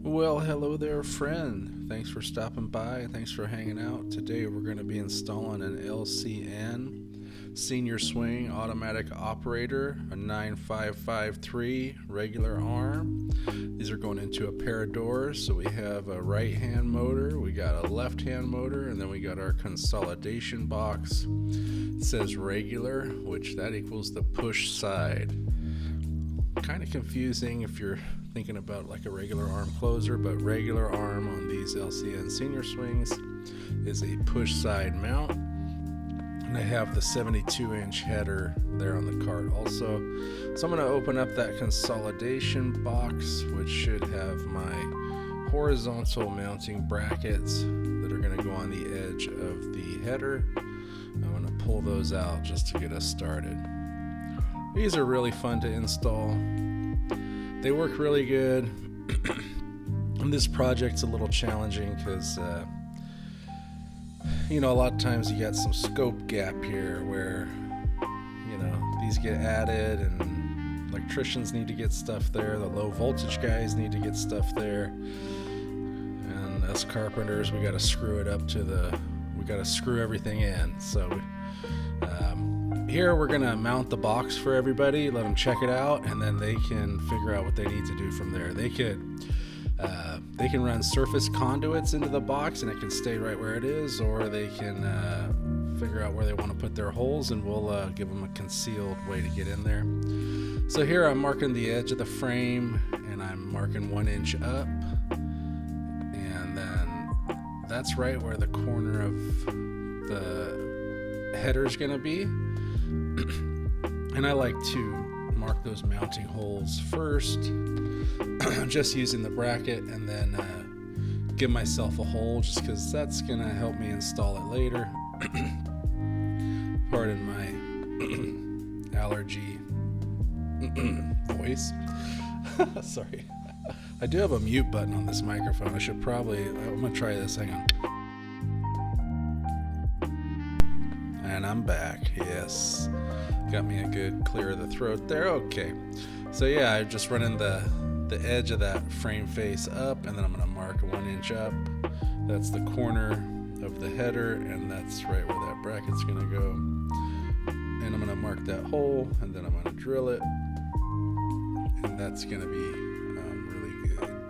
Well, hello there, friend. Thanks for stopping by. Thanks for hanging out. Today we're going to be installing an LCN senior swing automatic operator, a 9553 regular arm. These are going into a pair of doors. So we have a right hand motor, we got a left hand motor, and then we got our consolidation box. It says regular, which that equals the push side. Kind of confusing if you're thinking about like a regular arm closer, but regular arm on these LCN senior swings is a push side mount. And I have the 72-inch header there on the cart also. So I'm going to open up that consolidation box, which should have my horizontal mounting brackets that are going to go on the edge of the header. I'm going to pull those out just to get us started. These are really fun to install. They work really good. And this project's a little challenging because, a lot of times you got some scope gap here where, these get added and electricians need to get stuff there. The low voltage guys need to get stuff there. And us carpenters, we got to screw it up we got to screw everything in. So, here we're going to mount the box for everybody, let them check it out, and then they can figure out what they need to do from there. They can run surface conduits into the box and it can stay right where it is, or they can figure out where they want to put their holes, and we'll give them a concealed way to get in there. So here I'm marking the edge of the frame, and I'm marking 1 inch up, and then that's right where the corner of the header is going to be. And I like to mark those mounting holes first, just using the bracket, and then give myself a hole just because that's going to help me install it later. Pardon my allergy voice. Sorry. I do have a mute button on this microphone. I'm going to try this. Hang on. And I'm back. Yes. Got me a good clear of the throat there. Okay. So yeah, I'm just running the edge of that frame face up, and then I'm going to mark 1 inch up. That's the corner of the header, and that's right where that bracket's going to go. And I'm going to mark that hole, and then I'm going to drill it. And that's going to be really good.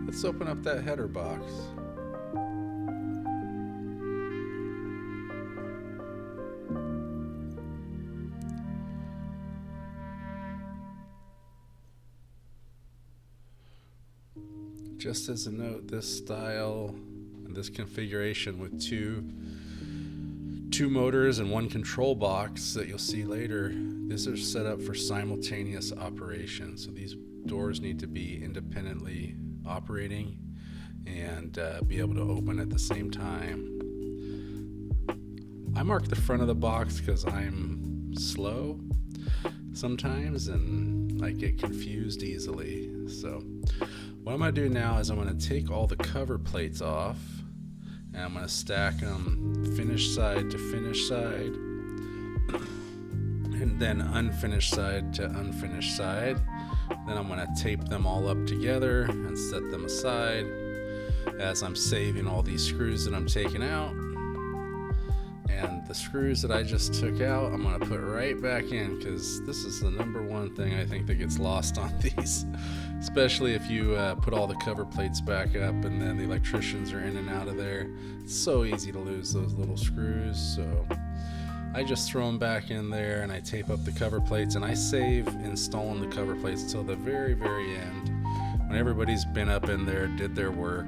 Let's open up that header box. Just as a note, this style and this configuration with two motors and one control box that you'll see later, this is set up for simultaneous operation. So these doors need to be independently operating and be able to open at the same time. I mark the front of the box because I'm slow sometimes and I get confused easily. So what I'm going to do now is I'm going to take all the cover plates off, and I'm going to stack them finished side to finished side, and then unfinished side to unfinished side. Then I'm going to tape them all up together and set them aside as I'm saving all these screws that I'm taking out. And the screws that I just took out, I'm going to put right back in, because this is the number one thing I think that gets lost on these, especially if you put all the cover plates back up and then the electricians are in and out of there. It's so easy to lose those little screws. So I just throw them back in there and I tape up the cover plates, and I save installing the cover plates till the very, very end when everybody's been up in there, did their work,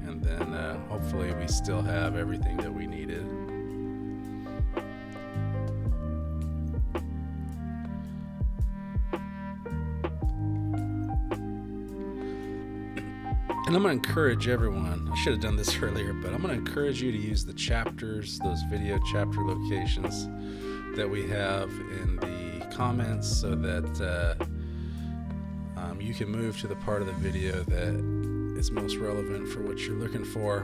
and then hopefully we still have everything that we needed. And I'm going to encourage everyone, I should have done this earlier, but I'm going to encourage you to use the chapters, those video chapter locations that we have in the comments, so that you can move to the part of the video that is most relevant for what you're looking for.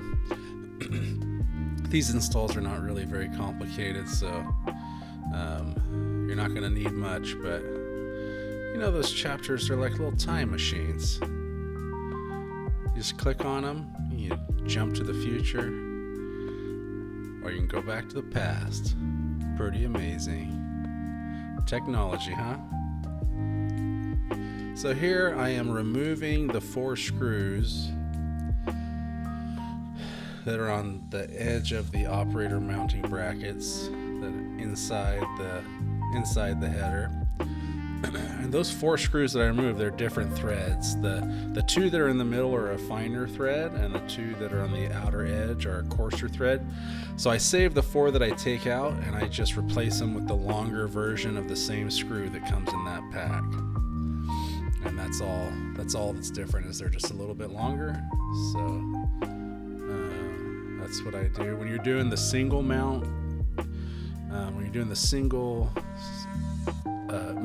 These installs are not really very complicated, so you're not going to need much, but you know, those chapters are like little time machines. You just click on them, you jump to the future, or you can go back to the past. Pretty amazing. Technology, huh? So here I am removing the 4 screws that are on the edge of the operator mounting brackets that are inside the header. And those 4 screws that I removed, they're different threads. The 2 that are in the middle are a finer thread, and the 2 that are on the outer edge are a coarser thread. So I save the 4 that I take out, and I just replace them with the longer version of the same screw that comes in that pack. And that's all that's different, is they're just a little bit longer. So that's what I do. When you're doing the single mount, when you're doing the single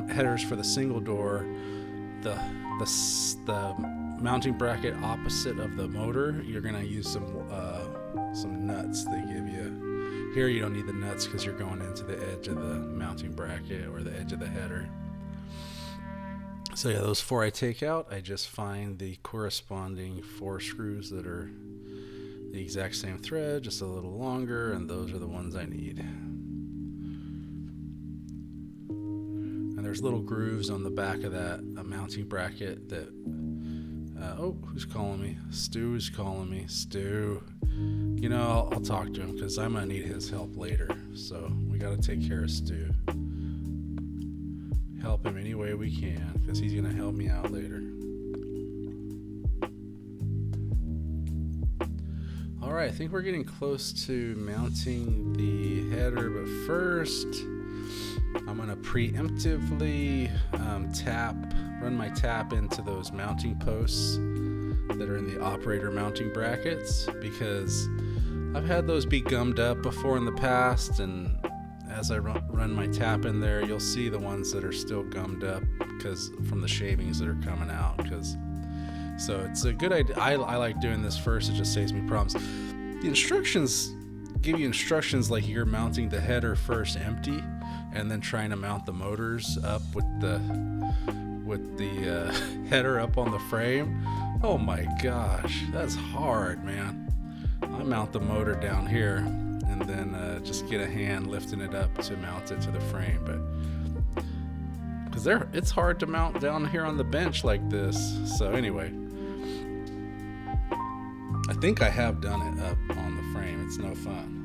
headers for the single door, the mounting bracket opposite of the motor, you're gonna use some nuts they give you. Here you don't need the nuts because you're going into the edge of the mounting bracket or the edge of the header. So yeah, those 4 I take out, I just find the corresponding 4 screws that are the exact same thread, just a little longer, and those are the ones I need. And there's little grooves on the back of that mounting bracket that, oh, who's calling me? Stu's calling me. Stu. You know, I'll talk to him because I'm going to need his help later. So we got to take care of Stu. Help him any way we can because he's going to help me out later. Alright, I think we're getting close to mounting the header, but first I'm going to preemptively run my tap into those mounting posts that are in the operator mounting brackets, because I've had those be gummed up before in the past, and as I run my tap in there, you'll see the ones that are still gummed up because from the shavings that are coming out. So it's a good idea. I like doing this first. It just saves me problems. The instructions give you instructions like you're mounting the header first empty, and then trying to mount the motors up with the header up on the frame. Oh my gosh, that's hard, man. I mount the motor down here and then just get a hand lifting it up to mount it to the frame, but because it's hard to mount down here on the bench like this. So anyway, I think I have done it up on the frame. It's no fun.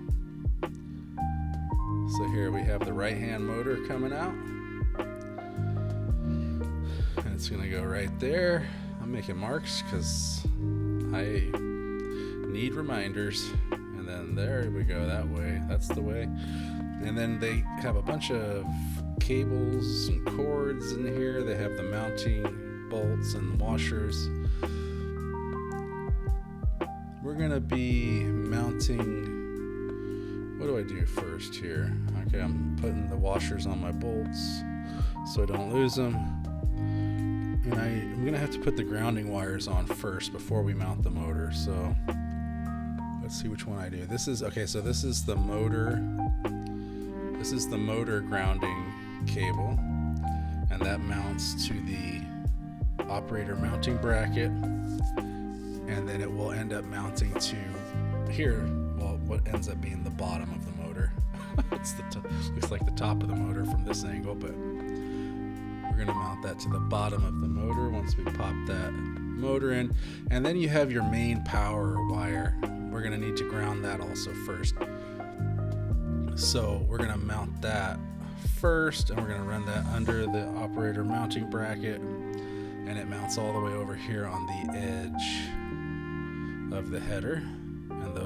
So here we have the right hand motor coming out, and it's gonna go right there. I'm making marks because I need reminders. And then there we go, that way. That's the way. And then they have a bunch of cables and cords in here. They have the mounting bolts and washers. We're gonna be mounting, what do I do first here? Okay, I'm putting the washers on my bolts so I don't lose them. And I'm gonna have to put the grounding wires on first before we mount the motor. So let's see which one I do. This is the motor. This is the motor grounding cable, and that mounts to the operator mounting bracket, and then it will end up mounting to here. Well, what ends up being the bottom of the motor. It's looks like the top of the motor from this angle, but we're gonna mount that to the bottom of the motor once we pop that motor in. And then you have your main power wire. We're gonna need to ground that also first. So we're gonna mount that first, and we're gonna run that under the operator mounting bracket, and it mounts all the way over here on the edge of the header. And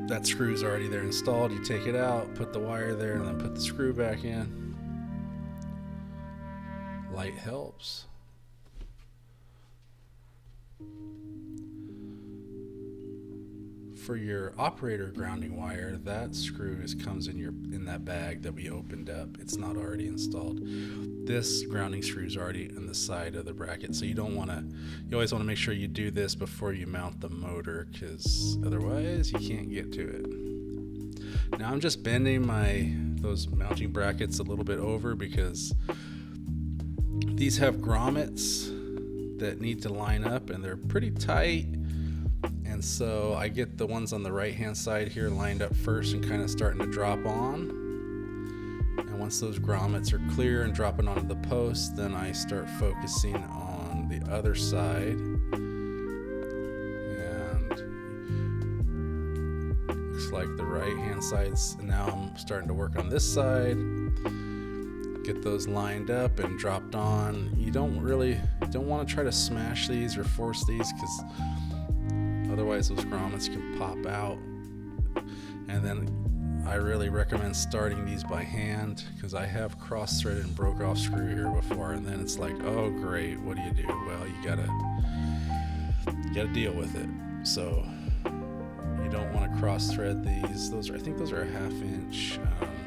that screw's already there installed. You take it out, put the wire there, and then put the screw back in. Light helps. for your operator grounding wire, that screw comes in that bag that we opened up. It's not already installed. This grounding screw is already in the side of the bracket, so you always want to make sure you do this before you mount the motor, because otherwise you can't get to it. Now I'm just bending those mounting brackets a little bit over because these have grommets that need to line up and they're pretty tight. And so I get the ones on the right hand side here lined up first and kind of starting to drop on. And once those grommets are clear and dropping onto the post, then I start focusing on the other side. And looks like the right hand side's, and now I'm starting to work on this side. Get those lined up and dropped on. You don't want to try to smash these or force these, because otherwise those grommets can pop out. And then I really recommend starting these by hand, because I have cross-threaded and broke off screw here before, and then it's like, oh great, what do you do? Well, you gotta deal with it. So you don't want to cross-thread these. I think those are a 1/2 inch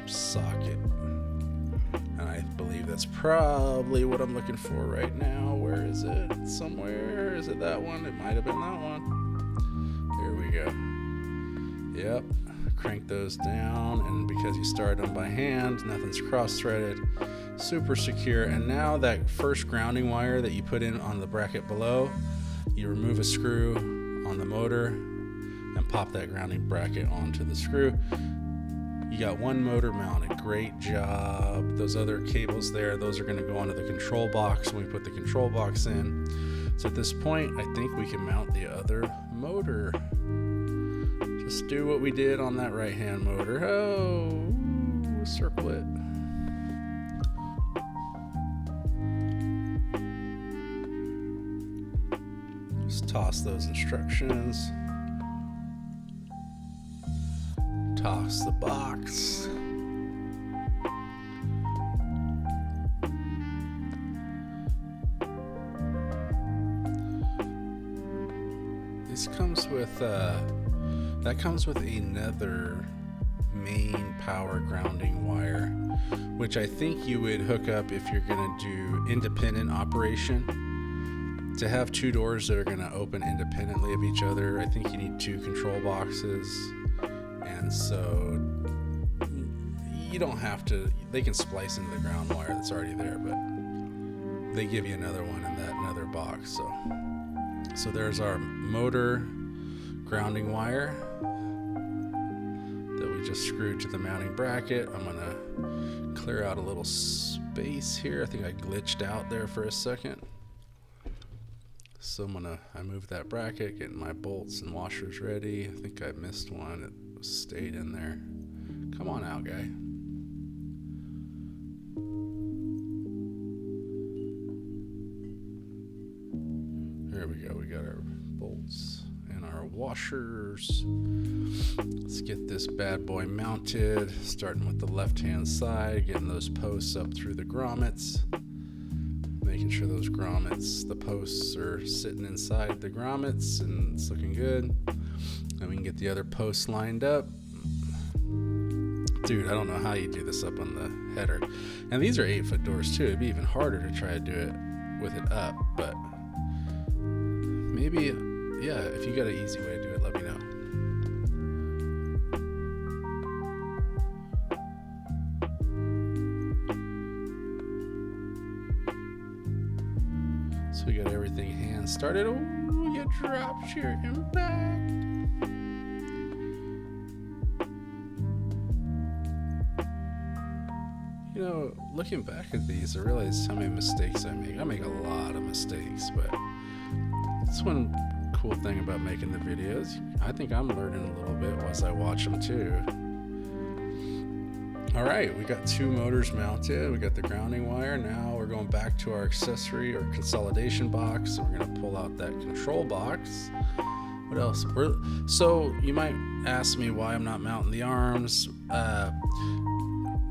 socket. And I believe that's probably what I'm looking for right now. Where is it? Somewhere. Is it that one? It might have been that one. Here we go. Yep. Crank those down, and because you started them by hand, nothing's cross-threaded. Super secure. And now that first grounding wire that you put in on the bracket below, you remove a screw on the motor and pop that grounding bracket onto the screw. You got one motor mounted. Great job. Those other cables there, those are going to go onto the control box when we put the control box in. So at this point, I think we can mount the other motor. Just do what we did on that right hand motor. Oh, circle it. Just toss those instructions. Toss the box. This comes with that comes with another main power grounding wire, which I think you would hook up if you're going to do independent operation. To have two doors that are going to open independently of each other, I think you need two control boxes. And so you don't have to, they can splice into the ground wire that's already there, but they give you another one in that another box. So there's our motor grounding wire that we just screwed to the mounting bracket. I'm gonna clear out a little space here. I think I glitched out there for a second. So I moved that bracket, getting my bolts and washers ready. I think I missed one. It stayed in there. Come on out, guy. There we go. We got our bolts and our washers. Let's get this bad boy mounted, starting with the left-hand side, getting those posts up through the grommets. Making sure those grommets, the posts are sitting inside the grommets and it's looking good. Then we can get the other posts lined up. Dude, I don't know how you do this up on the header. And these are 8-foot doors too. It'd be even harder to try to do it with it up, but maybe, yeah, if you got an easy way to do it, let me know. So we got everything hand started. Oh, you dropped your impact. You know, looking back at these, I realize how many mistakes I make. I make a lot of mistakes, but that's one cool thing about making the videos. I think I'm learning a little bit as I watch them too. All right, we got two motors mounted. We got the grounding wire. Now we're going back to our accessory or consolidation box. So we're gonna pull out that control box. What else? So you might ask me why I'm not mounting the arms.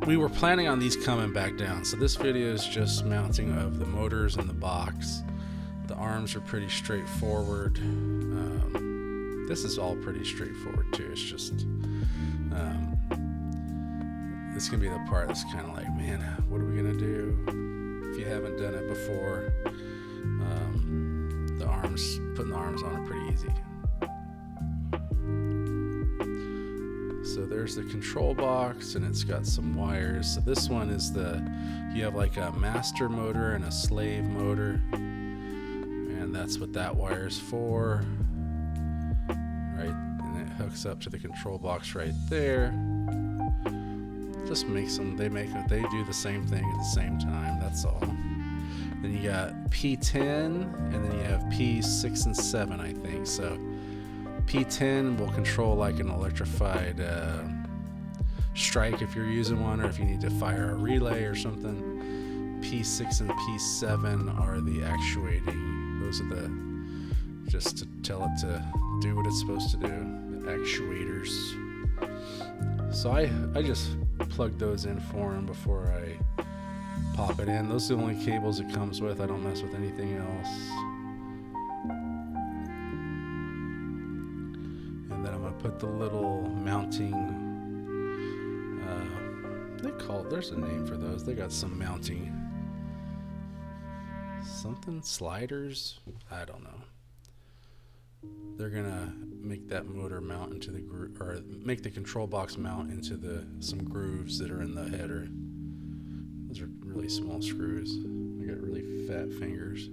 We were planning on these coming back down. So this video is just mounting of the motors in the box. The arms are pretty straightforward. This is all pretty straightforward too. It's just it's gonna be the part that's kind of like, man, what are we gonna do if you haven't done it before? Putting the arms on are pretty easy. So there's the control box, and it's got some wires. So this one is you have like a master motor and a slave motor, and that's what that wire's for, right? And it hooks up to the control box right there. Just makes them, they do the same thing at the same time, that's all. Then you got P10, and then you have P6 and 7, I think. So P10 will control like an electrified strike if you're using one, or if you need to fire a relay or something. P6 and P7 are the actuating. Those are just to tell it to do what it's supposed to do, the actuators. So I just plug those in for them before I pop it in. Those are the only cables it comes with. I don't mess with anything else. And then I'm going to put the little mounting, there's a name for those. They got some mounting, sliders? I don't know. They're going to make that motor mount into the groove, or make the control box mount into some grooves that are in the header. Those are really small screws. I got really fat fingers.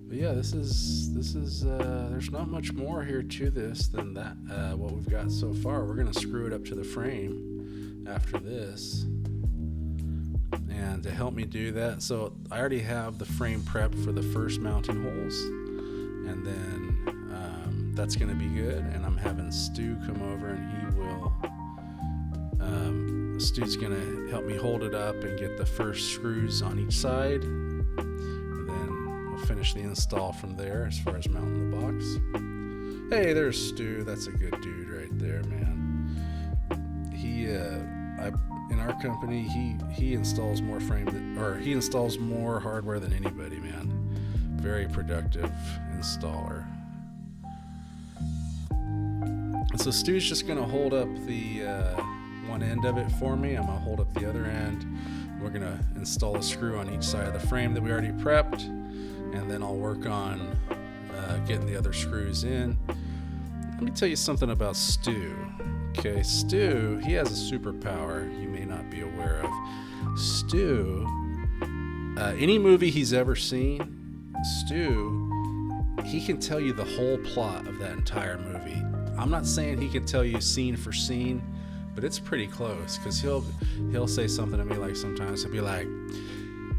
But yeah, this is there's not much more here to this than that, what we've got so far. We're gonna screw it up to the frame after this. And to help me do that, so I already have the frame prepped for the first mounting holes, and then that's going to be good. And I'm having Stu come over, and Stu's going to help me hold it up and get the first screws on each side, and then we'll finish the install from there as far as mounting the box. Hey, there's Stu. That's a good dude right there, man. In our company, he installs more he installs more hardware than anybody, man. Very productive installer. So Stu's just gonna hold up the one end of it for me. I'm gonna hold up the other end. We're gonna install a screw on each side of the frame that we already prepped, and then I'll work on getting the other screws in. Let me tell you something about Stu. Okay, Stu, he has a superpower you may not be aware of. Stu, any movie he's ever seen, Stu, he can tell you the whole plot of that entire movie. I'm not saying he can tell you scene for scene, but it's pretty close, because he'll say something to me, like sometimes he'll be like,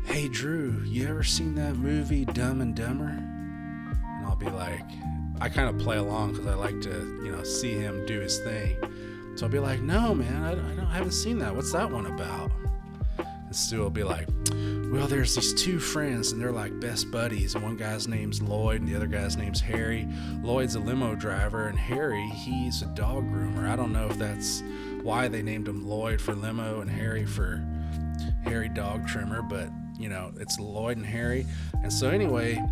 "Hey Drew, you ever seen that movie Dumb and Dumber?" And I'll be like, I kind of play along because I like to, see him do his thing. So I'll be like, "No, man, I haven't seen that. What's that one about?" And Stu will be like, "Well, there's these two friends, and they're like best buddies. And one guy's name's Lloyd, and the other guy's name's Harry. Lloyd's a limo driver, and Harry, he's a dog groomer. I don't know if that's why they named him Lloyd for limo and Harry for Harry dog trimmer, but it's Lloyd and Harry. And so anyway,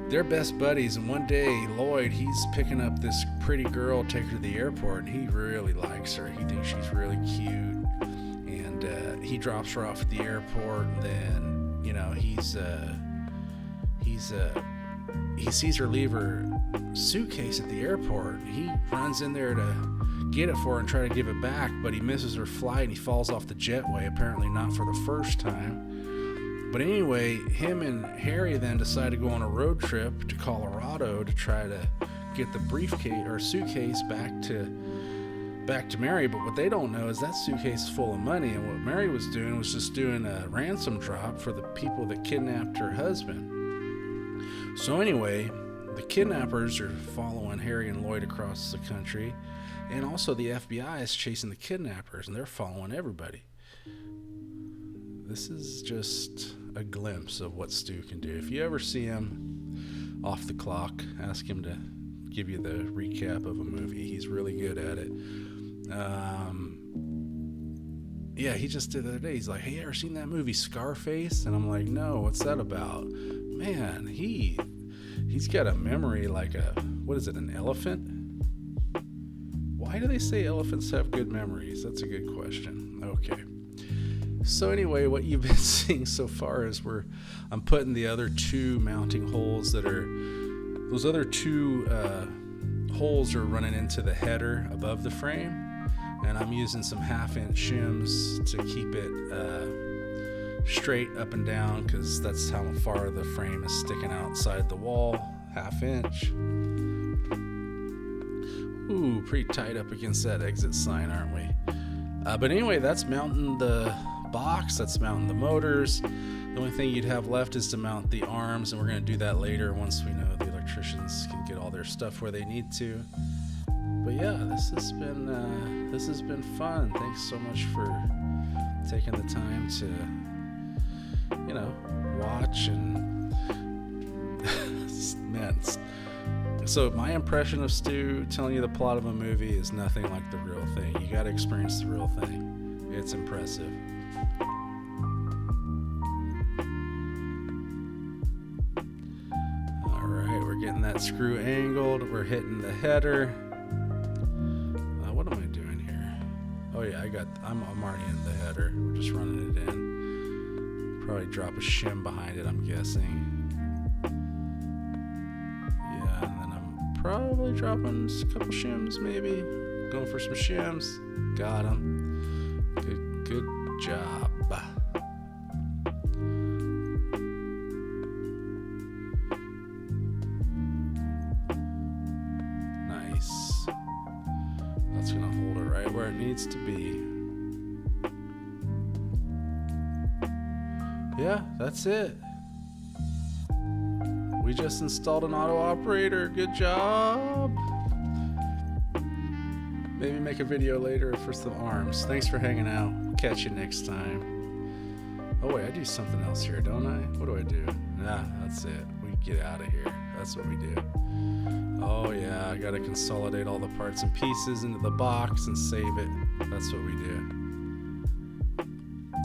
they're best buddies, and one day Lloyd, he's picking up this pretty girl, take her to the airport, and he really likes her. He thinks she's really cute, and he drops her off at the airport. And then he sees her leave her suitcase at the airport. He runs in there to get it for her and try to give it back, but he misses her flight and he falls off the jetway, apparently not for the first time. But anyway, him and Harry then decide to go on a road trip to Colorado to try to get the briefcase or suitcase back to Mary. But what they don't know is that suitcase is full of money, and what Mary was doing was just doing a ransom drop for the people that kidnapped her husband. So anyway, the kidnappers are following Harry and Lloyd across the country, and also the FBI is chasing the kidnappers, and they're following everybody. This is just a glimpse of what Stu can do. If you ever see him off the clock, ask him to give you the recap of a movie. He's really good at it. Yeah, he just did the other day. He's like, hey, you ever seen that movie Scarface? And I'm like, no, what's that about? Man, he's got a memory like what is it, an elephant? Why do they say elephants have good memories? That's a good question. Okay. So anyway, what you've been seeing so far is I'm putting the other two mounting holes those other two holes are running into the header above the frame, and I'm using some 1/2-inch shims to keep it straight up and down, because that's how far the frame is sticking outside the wall, 1/2 inch. Ooh, pretty tight up against that exit sign, aren't we? But anyway, that's mounting the box, that's mounting the motors. The only thing you'd have left is to mount the arms, and we're going to do that later once we know the electricians can get all their stuff where they need to. But yeah, this has been fun. Thanks so much for taking the time to, watch and man. So my impression of Stu telling you the plot of a movie is nothing like the real thing. You got to experience the real thing. It's impressive. All right, we're getting that screw angled. We're hitting the header. What am I doing here? Oh yeah, I'm already in the header. We're just running it in. Probably drop a shim behind it, I'm guessing. Probably dropping a couple shims, maybe. Going for some shims. Got them. Good job. Nice. That's gonna hold it right where it needs to be. Yeah, that's it. We just installed an auto operator. Good job. Maybe make a video later for some arms. Thanks for hanging out. Catch you next time. Oh wait, I do something else here, don't I? What do I do? Nah, that's it. We get out of here. That's what we do. Oh yeah, I gotta consolidate all the parts and pieces into the box and save it. That's what we do.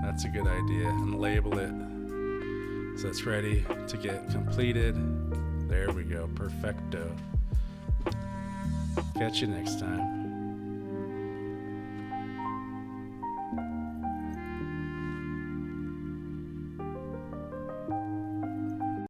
That's a good idea. And label it so it's ready to get completed. There we go. Perfecto. Catch you next time.